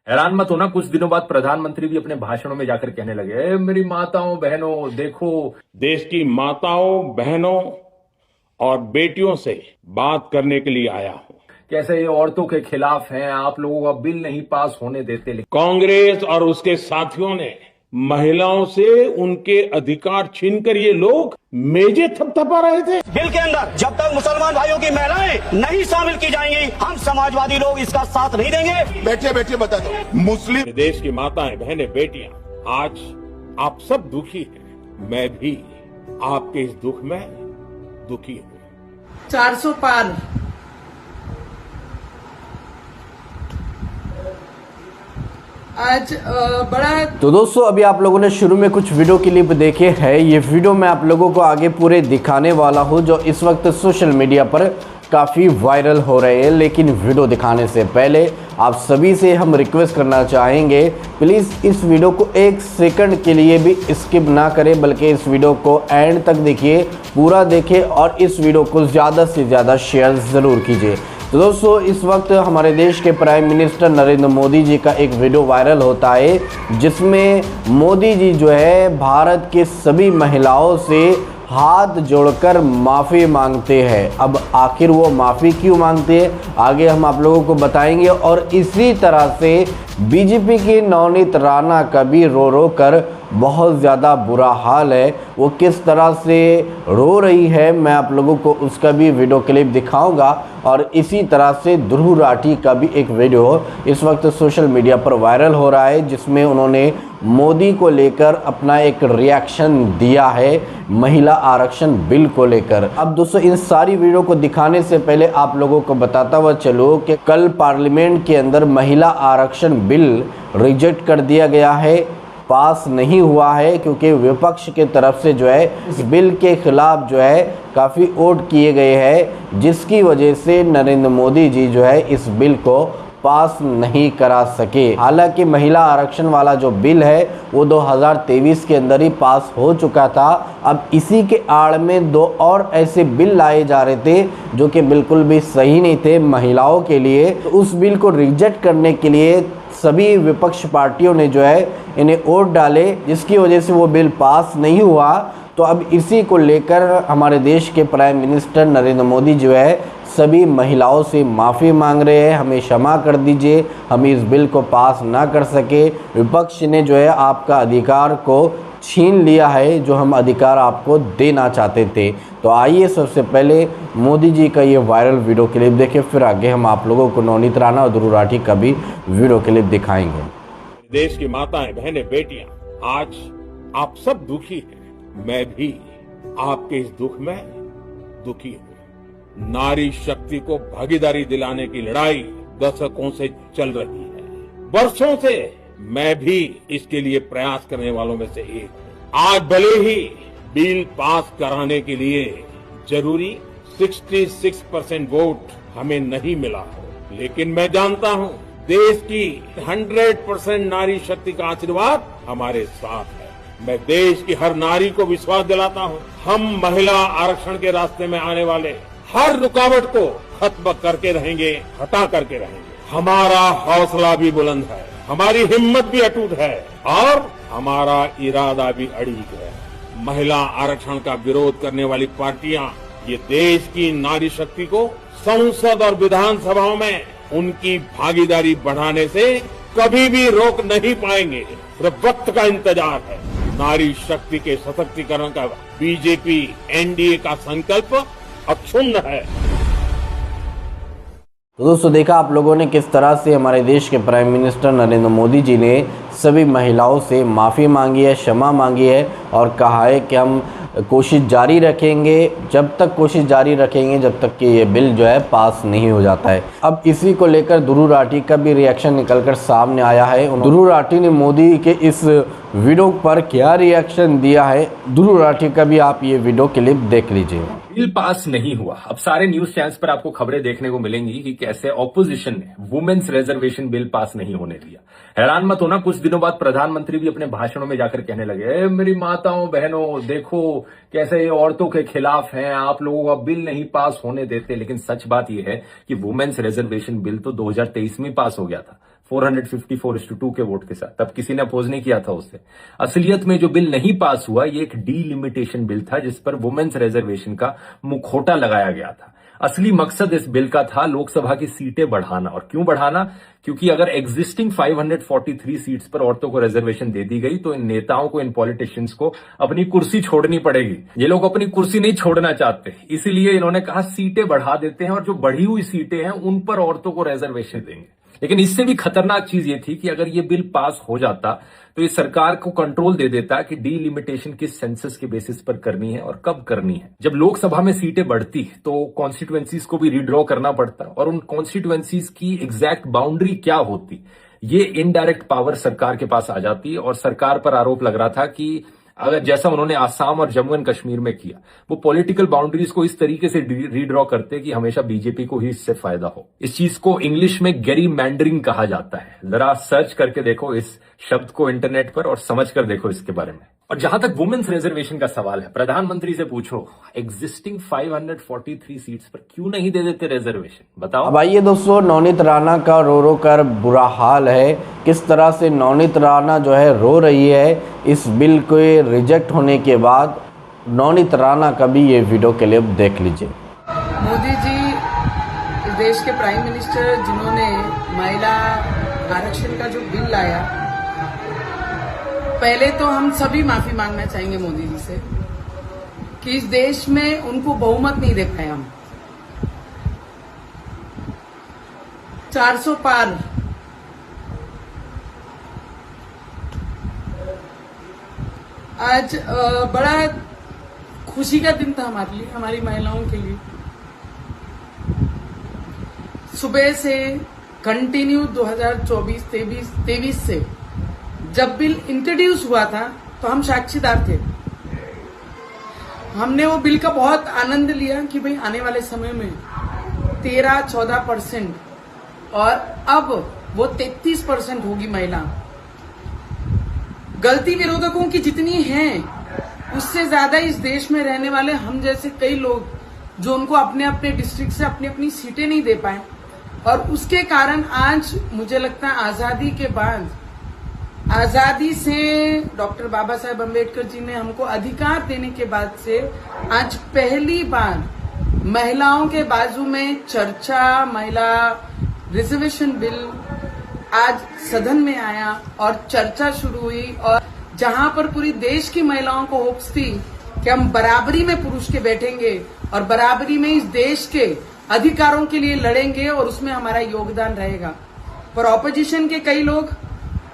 हैरान मत होना, कुछ दिनों बाद प्रधानमंत्री भी अपने भाषणों में जाकर कहने लगे, मेरी माताओं बहनों देखो। देश की माताओं बहनों और बेटियों से बात करने के लिए आया हूं। कैसे ये औरतों के खिलाफ हैं, आप लोगों का बिल नहीं पास होने देते। कांग्रेस और उसके साथियों ने महिलाओं से उनके अधिकार छीनकर ये लोग मेजे थपथपा रहे थे। बिल के अंदर जब तक मुसलमान भाइयों की महिलाएं नहीं शामिल की जाएंगी, हम समाजवादी लोग इसका साथ नहीं देंगे। बैठिए बैठिए, बता दो। मुस्लिम देश की माताएं बहनें बेटियां, आज आप सब दुखी हैं। मैं भी आपके इस दुख में दुखी हूं। 400 पार। आज बड़ा। तो दोस्तों, अभी आप लोगों ने शुरू में कुछ वीडियो क्लिप देखे हैं। ये वीडियो मैं आप लोगों को आगे पूरे दिखाने वाला हूं, जो इस वक्त सोशल मीडिया पर काफ़ी वायरल हो रहे हैं। लेकिन वीडियो दिखाने से पहले आप सभी से हम रिक्वेस्ट करना चाहेंगे, प्लीज़ इस वीडियो को एक सेकंड के लिए भी स्किप ना करें, बल्कि इस वीडियो को एंड तक देखिए, पूरा देखें और इस वीडियो को ज़्यादा से ज़्यादा शेयर ज़रूर कीजिए। तो दोस्तों, इस वक्त हमारे देश के प्राइम मिनिस्टर नरेंद्र मोदी जी का एक वीडियो वायरल होता है, जिसमें मोदी जी जो है भारत के सभी महिलाओं से हाथ जोड़कर माफ़ी मांगते हैं। अब आखिर वो माफ़ी क्यों मांगते हैं, आगे हम आप लोगों को बताएंगे। और इसी तरह से बीजेपी की नवनीत राणा का भी रो रो कर बहुत ज़्यादा बुरा हाल है। वो किस तरह से रो रही है, मैं आप लोगों को उसका भी वीडियो क्लिप दिखाऊंगा। और इसी तरह से ध्रुव राठी का भी एक वीडियो इस वक्त सोशल मीडिया पर वायरल हो रहा है, जिसमें उन्होंने मोदी को लेकर अपना एक रिएक्शन दिया है महिला आरक्षण बिल को लेकर। अब दोस्तों, इन सारी वीडियो को दिखाने से पहले आप लोगों को बताता हुआ चलो कि कल पार्लियामेंट के अंदर महिला आरक्षण बिल रिजेक्ट कर दिया गया है, पास नहीं हुआ है, क्योंकि विपक्ष के तरफ से जो है इस बिल के खिलाफ जो है काफ़ी वोट किए गए हैं, जिसकी वजह से नरेंद्र मोदी जी जो है इस बिल को पास नहीं करा सके। हालांकि महिला आरक्षण वाला जो बिल है वो 2023 के अंदर ही पास हो चुका था। अब इसी के आड़ में दो और ऐसे बिल लाए जा रहे थे जो कि बिल्कुल भी सही नहीं थे महिलाओं के लिए। तो उस बिल को रिजेक्ट करने के लिए सभी विपक्ष पार्टियों ने जो है इन्हें वोट डाले, जिसकी वजह से वो बिल पास नहीं हुआ। तो अब इसी को लेकर हमारे देश के प्राइम मिनिस्टर नरेंद्र मोदी जो है सभी महिलाओं से माफ़ी मांग रहे हैं, हमें क्षमा कर दीजिए, हम इस बिल को पास ना कर सके। विपक्ष ने जो है आपका अधिकार को छीन लिया है, जो हम अधिकार आपको देना चाहते थे। तो आइए सबसे पहले मोदी जी का ये वायरल वीडियो क्लिप देखें, फिर आगे हम आप लोगों को नवनीत राणा और ध्रुव राठी का भी वीडियो क्लिप दिखाएंगे। देश की माताएं बहनें बेटियां, आज आप सब दुखी हैं। मैं भी आपके इस दुख में दुखी हूं। नारी शक्ति को भागीदारी दिलाने की लड़ाई दशकों से चल रही है। वर्षों से मैं भी इसके लिए प्रयास करने वालों में से एक हूं। आज भले ही बिल पास कराने के लिए जरूरी 66% वोट हमें नहीं मिला हो, लेकिन मैं जानता हूं देश की 100% नारी शक्ति का आशीर्वाद हमारे साथ है। मैं देश की हर नारी को विश्वास दिलाता हूं, हम महिला आरक्षण के रास्ते में आने वाले हर रुकावट को खत्म करके रहेंगे, हटा करके रहेंगे। हमारा हौसला भी बुलंद है, हमारी हिम्मत भी अटूट है और हमारा इरादा भी अड़िग है। महिला आरक्षण का विरोध करने वाली पार्टियां ये देश की नारी शक्ति को संसद और विधानसभाओं में उनकी भागीदारी बढ़ाने से कभी भी रोक नहीं पाएंगे। सिर्फ वक्त का इंतजार है। नारी शक्ति के सशक्तिकरण का बीजेपी एनडीए का संकल्प अक्षुण्ण है। तो दोस्तों, देखा आप लोगों ने किस तरह से हमारे देश के प्राइम मिनिस्टर नरेंद्र मोदी जी ने सभी महिलाओं से माफ़ी मांगी है, क्षमा मांगी है और कहा है कि हम कोशिश जारी रखेंगे, जब तक कोशिश जारी रखेंगे जब तक कि ये बिल जो है पास नहीं हो जाता है। अब इसी को लेकर ध्रुव राठी का भी रिएक्शन निकलकर सामने आया है। ध्रुव राठी ने मोदी के इस वीडियो पर क्या रिएक्शन दिया है, ध्रुव राठी का भी आप ये वीडियो क्लिप देख लीजिए। बिल पास नहीं हुआ। अब सारे न्यूज चैनल्स पर आपको खबरें देखने को मिलेंगी कि कैसे ऑपोजिशन ने वुमेन्स रिजर्वेशन बिल पास नहीं होने दिया। हैरान मत होना, कुछ दिनों बाद प्रधानमंत्री भी अपने भाषणों में जाकर कहने लगे, मेरी माताओं बहनों देखो कैसे ये औरतों के खिलाफ हैं, आप लोगों का बिल नहीं पास होने देते। लेकिन सच बात यह है कि वुमेन्स रिजर्वेशन बिल तो 2023 में पास हो गया था। 454:2 के वोट के साथ। तब किसी ने अपोज नहीं किया था उससे। असलियत में जो बिल नहीं पास हुआ, ये एक डीलिमिटेशन बिल था जिस पर वुमेन्स रिजर्वेशन का मुखौटा लगाया गया था। असली मकसद इस बिल का था लोकसभा की सीटें बढ़ाना। और क्यों बढ़ाना? क्योंकि अगर एग्जिस्टिंग 543 सीट्स पर औरतों को रिजर्वेशन दे दी गई तो इन नेताओं को, इन पॉलिटिशियंस को अपनी कुर्सी छोड़नी पड़ेगी। ये लोग अपनी कुर्सी नहीं छोड़ना चाहते, इसीलिए इन्होंने कहा सीटें बढ़ा देते हैं और जो बढ़ी हुई सीटें हैं उन पर औरतों को रिजर्वेशन देंगे। लेकिन इससे भी खतरनाक चीज ये थी कि अगर ये बिल पास हो जाता तो ये सरकार को कंट्रोल दे देता कि डीलिमिटेशन किस सेंसस के बेसिस पर करनी है और कब करनी है। जब लोकसभा में सीटें बढ़ती तो कॉन्स्टिट्यूएंसीज को भी रीड्रॉ करना पड़ता और उन कॉन्स्टिट्यूएंसीज की एग्जैक्ट बाउंड्री क्या होती, ये इनडायरेक्ट पावर सरकार के पास आ जाती। और सरकार पर आरोप लग रहा था कि अगर जैसा उन्होंने आसाम और जम्मू एंड कश्मीर में किया, वो पॉलिटिकल बाउंड्रीज को इस तरीके से रीड्रॉ करते कि हमेशा बीजेपी को ही इससे फायदा हो। इस चीज को इंग्लिश में गेरीमैंडरिंग कहा जाता है। जरा सर्च करके देखो इस शब्द को इंटरनेट पर और समझ कर देखो इसके बारे में। और जहां तक वुमेन्स रिजर्वेशन का सवाल है, प्रधानमंत्री से पूछो एग्जिस्टिंग 543 सीट्स पर क्यों नहीं दे देते रिजर्वेशन, बताओ। अब आइए दोस्तों, नवनीत राणा का रो रो कर बुरा हाल है। किस तरह से नवनीत राणा जो है रो रही है इस बिल के रिजेक्ट होने के बाद। नवनीत राणा का भी ये वीडियो क्लिप देख लीजिए। मोदी जी इस देश के प्राइम मिनिस्टर, जिन्होंने महिला आरक्षण का जो बिल लाया, पहले तो हम सभी माफी मांगना चाहेंगे मोदी जी से कि इस देश में उनको बहुमत नहीं दे पाए हम। 400 पार आज बड़ा खुशी का दिन था हमारे लिए, हमारी महिलाओं के लिए। सुबह से कंटिन्यू 2024-23 से जब बिल इंट्रोड्यूस हुआ था तो हम साक्षीदार थे। हमने वो बिल का बहुत आनंद लिया कि भाई आने वाले समय में 13-14% और अब वो 33% होगी महिला। गलती विरोधकों की जितनी है उससे ज्यादा इस देश में रहने वाले हम जैसे कई लोग जो उनको अपने अपने डिस्ट्रिक्ट से अपनी अपनी सीटें नहीं दे पाए, और उसके कारण आज मुझे लगता है आजादी के बाद, आजादी से डॉक्टर बाबा साहेब अम्बेडकर जी ने हमको अधिकार देने के बाद से आज पहली बार महिलाओं के बाजू में चर्चा, महिला रिजर्वेशन बिल आज सदन में आया और चर्चा शुरू हुई। और जहां पर पूरी देश की महिलाओं को होप्स थी कि हम बराबरी में पुरुष के बैठेंगे और बराबरी में इस देश के अधिकारों के लिए लड़ेंगे और उसमें हमारा योगदान रहेगा, पर ऑपोजिशन के कई लोग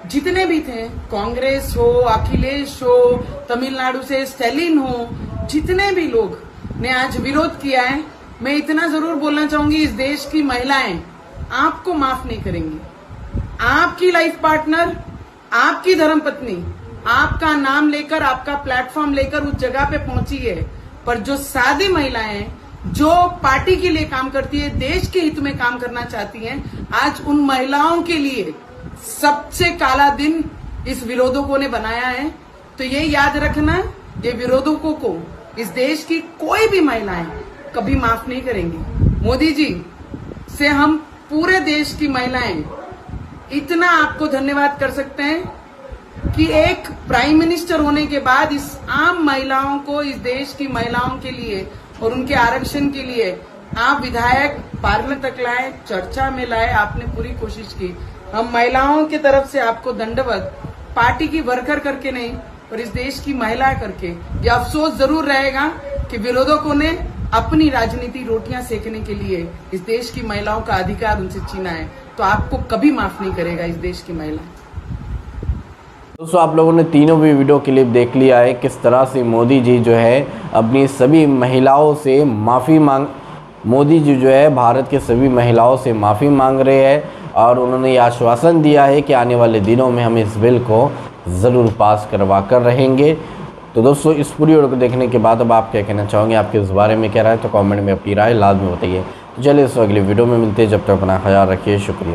जितने भी थे, कांग्रेस हो, अखिलेश हो, तमिलनाडु से स्टैलिन हो, जितने भी लोग ने आज विरोध किया है, मैं इतना जरूर बोलना चाहूंगी, इस देश की महिलाएं आपको माफ नहीं करेंगी। आपकी लाइफ पार्टनर, आपकी धर्मपत्नी आपका नाम लेकर, आपका प्लेटफॉर्म लेकर उस जगह पे पहुंची है, पर जो सादी महिलाएं जो पार्टी के लिए काम करती है, देश के हित में काम करना चाहती हैं, आज उन महिलाओं के लिए सबसे काला दिन इस विरोधकों ने बनाया है। तो ये याद रखना, ये विरोधकों को इस देश की कोई भी महिलाएं कभी माफ नहीं करेंगी। मोदी जी से हम पूरे देश की महिलाएं इतना आपको धन्यवाद कर सकते हैं कि एक प्राइम मिनिस्टर होने के बाद इस आम महिलाओं को, इस देश की महिलाओं के लिए और उनके आरक्षण के लिए आप विधायक पार्लियामेंट तक लाए, चर्चा में लाए, आपने पूरी कोशिश की। हम महिलाओं की तरफ से आपको दंडवत, पार्टी की वर्कर करके नहीं पर इस देश की महिला करके। ये अफसोस जरूर रहेगा कि विरोधकों ने अपनी राजनीति रोटियां सेकने के लिए इस देश की महिलाओं का अधिकार उनसे छीना है, तो आपको कभी माफ नहीं करेगा इस देश की महिला। दोस्तों, आप लोगों ने तीनों भी वीडियो क्लिप देख लिया है किस तरह से मोदी जी जो है अपनी सभी महिलाओं से माफ़ी मांग मोदी जी जो है भारत के सभी महिलाओं से माफ़ी मांग रहे हैं और उन्होंने ये आश्वासन दिया है कि आने वाले दिनों में हम इस बिल को ज़रूर पास करवा कर रहेंगे। तो दोस्तों, इस पूरी वीडियो को देखने के बाद अब आप क्या कहना चाहोगे, आपके इस बारे में क्या राय, तो कमेंट में अपनी राय लाजमी बताइए। तो चलिए इस अगले वीडियो में मिलते हैं, जब तक अपना ख्याल रखिए, शुक्रिया।